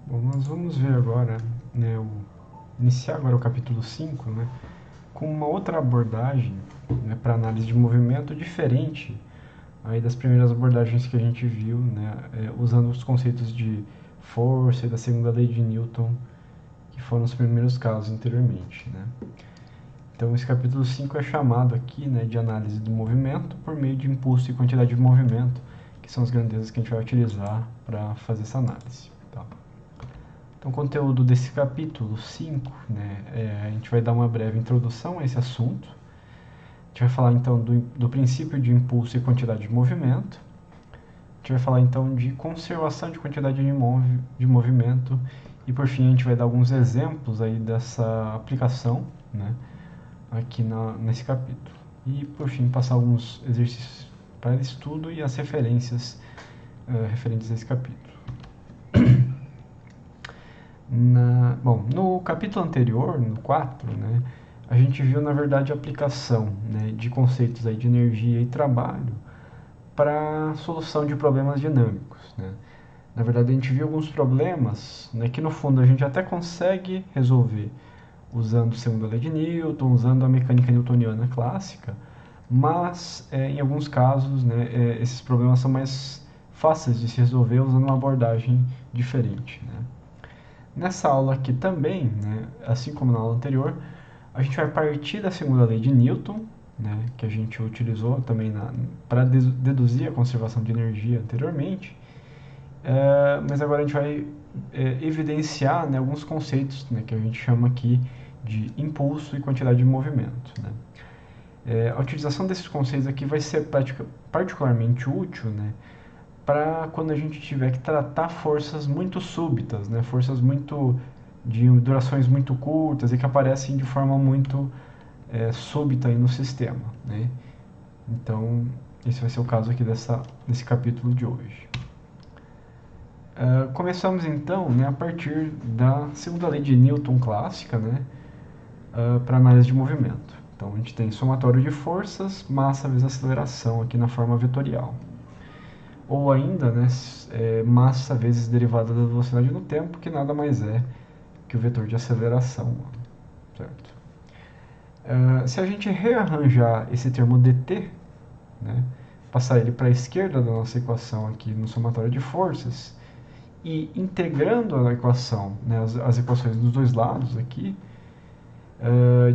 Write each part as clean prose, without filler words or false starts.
Bom, nós vamos ver agora, né, iniciar agora o capítulo 5, né, com uma outra abordagem, né, para análise de movimento diferente aí das primeiras abordagens que a gente viu, né, usando os conceitos de força e da segunda lei de Newton, que foram os primeiros casos anteriormente, né. Então, esse capítulo 5 é chamado aqui, né, de análise do movimento por meio de impulso e quantidade de movimento, que são as grandezas que a gente vai utilizar para fazer essa análise. Tá? Então, o conteúdo desse capítulo 5, né, a gente vai dar uma breve introdução a esse assunto. A gente vai falar então do princípio de impulso e quantidade de movimento. A gente vai falar então de conservação de quantidade de movimento. E por fim, a gente vai dar alguns exemplos aí dessa aplicação, né, aqui nesse capítulo. E por fim, passar alguns exercícios para estudo e as referências referentes a esse capítulo. Bom, no capítulo anterior, no 4, né, a gente viu, na verdade, a aplicação, né, de conceitos aí de energia e trabalho para a solução de problemas dinâmicos. Né. Na verdade, a gente viu alguns problemas, né, que, no fundo, a gente até consegue resolver usando a segunda lei de Newton, usando a mecânica newtoniana clássica, mas, em alguns casos, né, esses problemas são mais fáceis de se resolver usando uma abordagem diferente. Né. Nessa aula aqui também, né, assim como na aula anterior, a gente vai partir da segunda lei de Newton, né, que a gente utilizou também para deduzir a conservação de energia anteriormente, mas agora a gente vai evidenciar, né, alguns conceitos, né, que a gente chama aqui de impulso e quantidade de movimento. Né. A utilização desses conceitos aqui vai ser particularmente útil, né, para quando a gente tiver que tratar forças muito súbitas, né? Forças de durações muito curtas e que aparecem de forma muito súbita aí no sistema. Né? Então, esse vai ser o caso aqui desse capítulo de hoje. Começamos então, né, a partir da segunda lei de Newton clássica, né, para análise de movimento. Então, a gente tem somatório de forças, massa vezes aceleração aqui na forma vetorial. Ou ainda, né, massa vezes derivada da velocidade no tempo, que nada mais é que o vetor de aceleração. Certo? Se a gente rearranjar esse termo dt, né, passar ele para a esquerda da nossa equação aqui no somatório de forças, e integrando a equação, né, as equações dos dois lados aqui,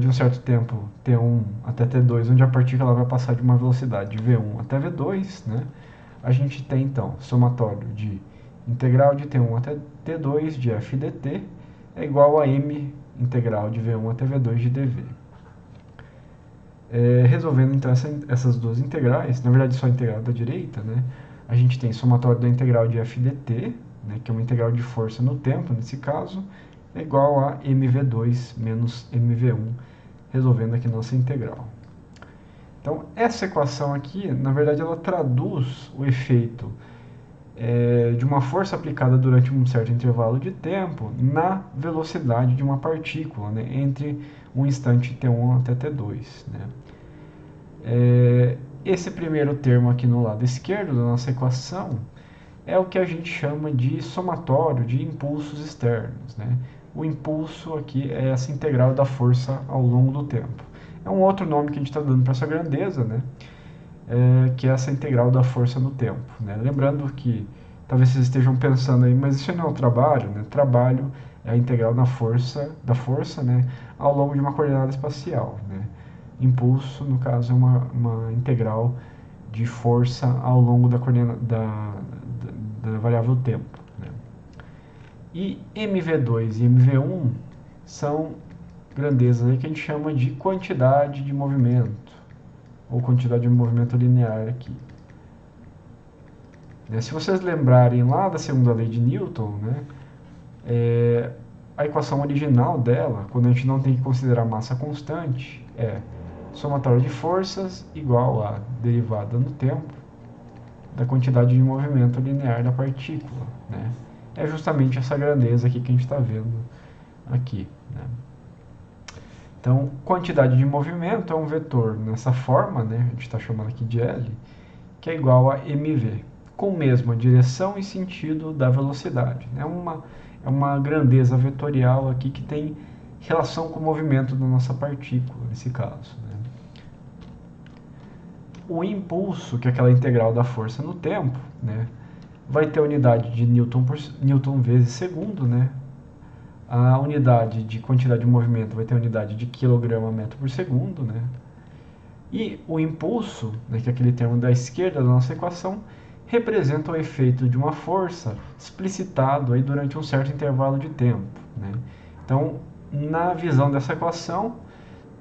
de um certo tempo t1 até t2, onde a partícula vai passar de uma velocidade de v1 até v2, né, a gente tem então somatório de integral de t1 até t2 de f dt é igual a m integral de v1 até v2 de dv. Resolvendo então essas duas integrais, na verdade só a integral da direita, né, a gente tem somatório da integral de f dt, né, que é uma integral de força no tempo, nesse caso, é igual a mv2 menos mv1, resolvendo aqui nossa integral. Então, essa equação aqui, na verdade, ela traduz o efeito de uma força aplicada durante um certo intervalo de tempo na velocidade de uma partícula, né, entre um instante t1 até t2. Né. Esse primeiro termo aqui no lado esquerdo da nossa equação é o que a gente chama de somatório de impulsos externos. Né. O impulso aqui é essa integral da força ao longo do tempo. É um outro nome que a gente está dando para essa grandeza, né? Que é essa integral da força no tempo. Né? Lembrando que talvez vocês estejam pensando aí, mas isso não é o trabalho, né? Trabalho é a integral da força, né, ao longo de uma coordenada espacial. Né? Impulso, no caso, é uma integral de força ao longo da variável tempo. Né? E mv2 e mv1 são grandezas aí que a gente chama de quantidade de movimento, ou quantidade de movimento linear aqui. Se vocês lembrarem lá da segunda lei de Newton, né, a equação original dela, quando a gente não tem que considerar massa constante, é somatório de forças igual a derivada no tempo da quantidade de movimento linear da partícula. Né? É justamente essa grandeza aqui que a gente está vendo aqui. Né? Então, quantidade de movimento é um vetor nessa forma, né, a gente está chamando aqui de L, que é igual a mv. com mesma direção e sentido da velocidade. É uma grandeza vetorial aqui que tem relação com o movimento da nossa partícula, nesse caso. Né? O impulso, que é aquela integral da força no tempo, né, vai ter a unidade de Newton vezes segundo, né? A unidade de quantidade de movimento vai ter a unidade de quilograma-metro por segundo, né? E o impulso, né, que é aquele termo da esquerda da nossa equação, representa o efeito de uma força explicitado aí durante um certo intervalo de tempo. Né? Então, na visão dessa equação,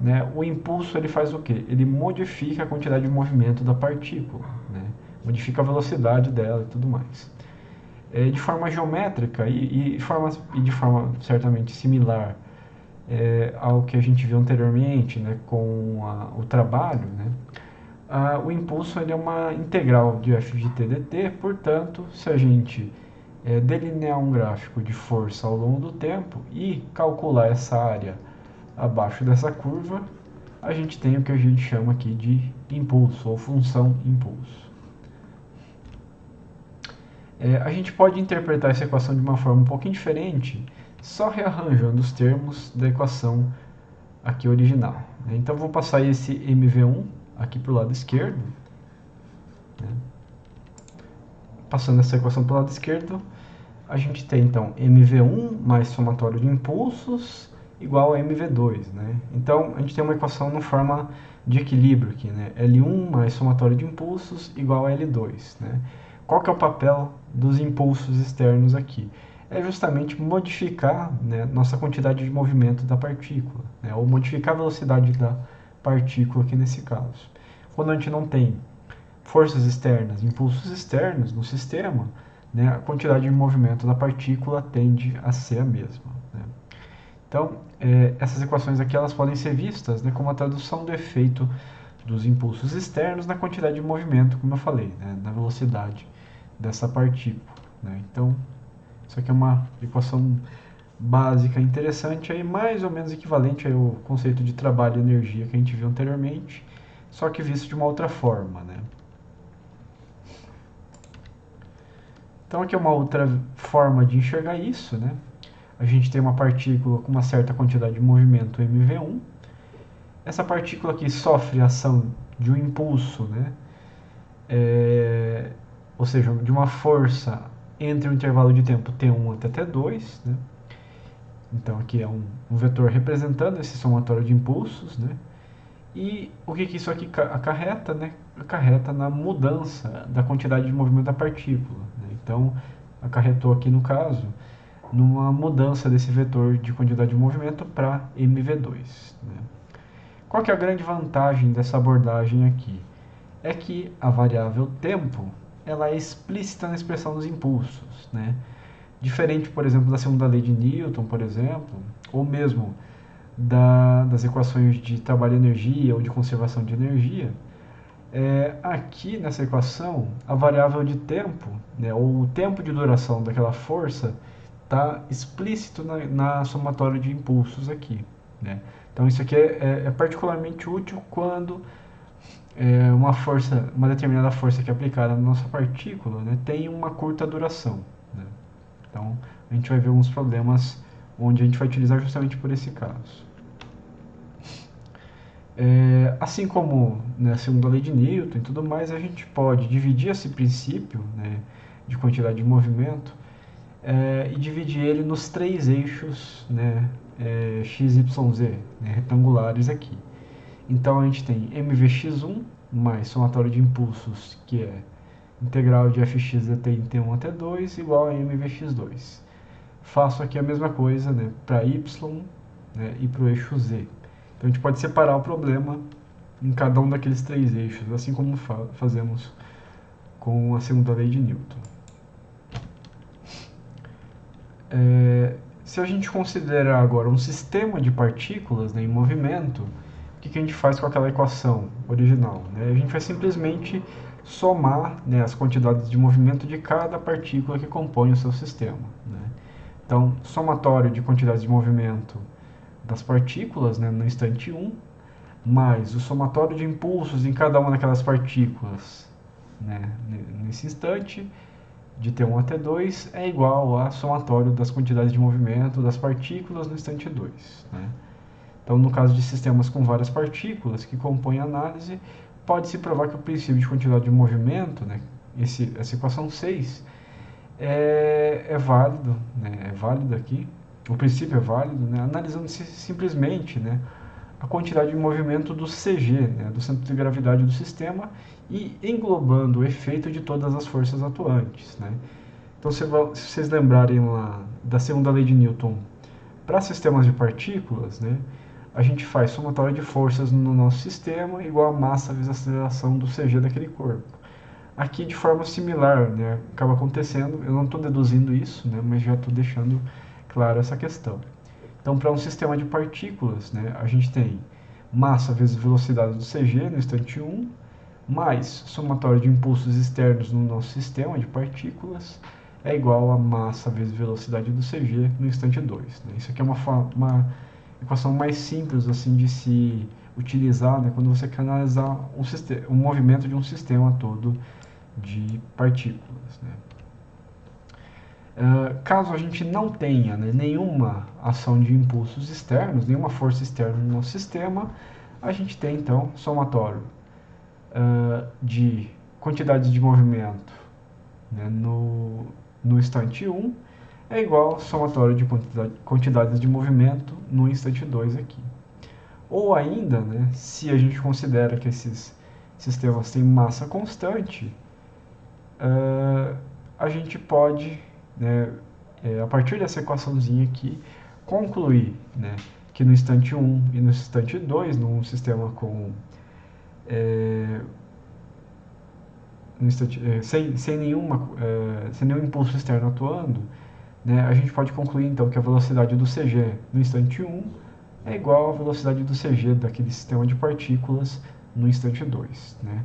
né, o impulso ele faz o quê? Ele modifica a quantidade de movimento da partícula, né? Modifica a velocidade dela e tudo mais. De forma geométrica e de forma certamente similar ao que a gente viu anteriormente, né, com o trabalho, né, o impulso ele é uma integral de f de t dt, portanto, se a gente delinear um gráfico de força ao longo do tempo e calcular essa área abaixo dessa curva, a gente tem o que a gente chama aqui de impulso, ou função impulso. A gente pode interpretar essa equação de uma forma um pouquinho diferente, só rearranjando os termos da equação aqui original. Então, vou passar esse mv1 aqui para o lado esquerdo. Né? Passando essa equação para o lado esquerdo, a gente tem, então, mv1 mais somatório de impulsos igual a mv2. Né? Então, a gente tem uma equação na forma de equilíbrio aqui. Né? L1 mais somatório de impulsos igual a L2. Né? Qual que é o papel dos impulsos externos aqui? É justamente modificar, né, nossa quantidade de movimento da partícula, né, ou modificar a velocidade da partícula aqui nesse caso. Quando a gente não tem forças externas, impulsos externos no sistema, né, a quantidade de movimento da partícula tende a ser a mesma. Né. Então, essas equações aqui elas podem ser vistas, né, como a tradução do efeito dos impulsos externos na quantidade de movimento, como eu falei, né, na velocidade dessa partícula. Né. Então, isso aqui é uma equação básica interessante, aí mais ou menos equivalente ao conceito de trabalho e energia que a gente viu anteriormente, só que visto de uma outra forma. Né. Então aqui é uma outra forma de enxergar isso. Né. A gente tem uma partícula com uma certa quantidade de movimento mv1. Essa partícula aqui sofre a ação de um impulso, né, ou seja, de uma força entre o intervalo de tempo t1 até t2. Né? Então aqui é um vetor representando esse somatório de impulsos. Né? E o que isso aqui acarreta? Né? Acarreta na mudança da quantidade de movimento da partícula. Né? Então acarretou aqui no caso numa mudança desse vetor de quantidade de movimento para mv2. Né? Qual que é a grande vantagem dessa abordagem aqui? É que a variável tempo ela é explícita na expressão dos impulsos. Né? Diferente, por exemplo, da segunda lei de Newton, por exemplo, ou mesmo das equações de trabalho e energia ou de conservação de energia, aqui nessa equação, a variável de tempo, né, ou o tempo de duração daquela força, está explícito na somatória de impulsos aqui. Né? Então isso aqui é particularmente útil quando uma determinada força que é aplicada na nossa partícula, né, tem uma curta duração. Né? Então a gente vai ver alguns problemas onde a gente vai utilizar justamente por esse caso. Assim como na segunda lei de Newton e tudo mais, a gente pode dividir esse princípio, né, de quantidade de movimento e dividir ele nos três eixos, né, x, y, z, né, retangulares aqui. Então a gente tem mvx1 mais somatório de impulsos, que é integral de fx dt em t1 até 2 igual a mvx2. Faço aqui a mesma coisa, né, para y, né, e para o eixo z. Então a gente pode separar o problema em cada um daqueles três eixos, assim como fazemos com a segunda lei de Newton. Se a gente considerar agora um sistema de partículas, né, em movimento, o que a gente faz com aquela equação original? Né? A gente vai simplesmente somar, né, as quantidades de movimento de cada partícula que compõe o seu sistema. Né? Então, somatório de quantidades de movimento das partículas, né, no instante 1, mais o somatório de impulsos em cada uma daquelas partículas né, nesse instante, de T1 a T2, é igual a somatório das quantidades de movimento das partículas no instante 2. Né? Então, no caso de sistemas com várias partículas que compõem a análise, pode-se provar que o princípio de quantidade de movimento, né, essa equação 6, é válido, né, é válido aqui, o princípio é válido, né, analisando simplesmente, né, a quantidade de movimento do CG, né, do centro de gravidade do sistema, e englobando o efeito de todas as forças atuantes. Né. Então, se vocês lembrarem lá da segunda lei de Newton para sistemas de partículas, né, a gente faz somatória de forças no nosso sistema igual a massa vezes a aceleração do CG daquele corpo. Aqui, de forma similar, né, acaba acontecendo, eu não estou deduzindo isso, né, mas já estou deixando claro essa questão. Então, para um sistema de partículas, né, a gente tem massa vezes velocidade do CG no instante 1, mais somatório de impulsos externos no nosso sistema de partículas é igual a massa vezes velocidade do CG no instante 2. Né? Isso aqui é uma equação mais simples assim de se utilizar, né, quando você quer analisar um movimento de um sistema todo de partículas. Né? Caso a gente não tenha, né, nenhuma ação de impulsos externos, nenhuma força externa no nosso sistema, a gente tem então somatório de quantidades de movimento, né, no instante 1 é igual ao somatório de quantidades de movimento no instante 2 aqui. Ou ainda, né, se a gente considera que esses sistemas têm massa constante, a gente pode, né, a partir dessa equaçãozinha aqui, concluir, né, que no instante 1 e no instante 2, num sistema com sem nenhum impulso externo atuando, né, a gente pode concluir então que a velocidade do CG no instante 1 é igual à velocidade do CG daquele sistema de partículas no instante 2. Né?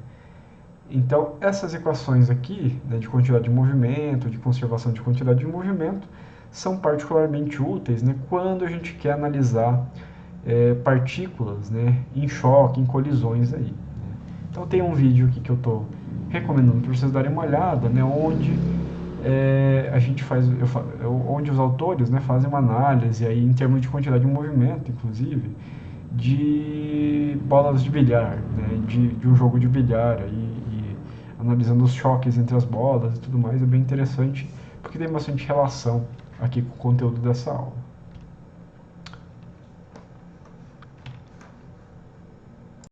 Então, essas equações aqui, né, de quantidade de movimento, de conservação de quantidade de movimento, são particularmente úteis, né, quando a gente quer analisar partículas, né, em choque, em colisões aí. Né? Então, tem um vídeo aqui que eu estou recomendando para vocês darem uma olhada, né, onde a gente onde os autores, né, fazem uma análise aí em termos de quantidade de movimento, inclusive, de bolas de bilhar, né, de um jogo de bilhar aí, e analisando os choques entre as bolas e tudo mais, é bem interessante porque tem bastante relação aqui com o conteúdo dessa aula.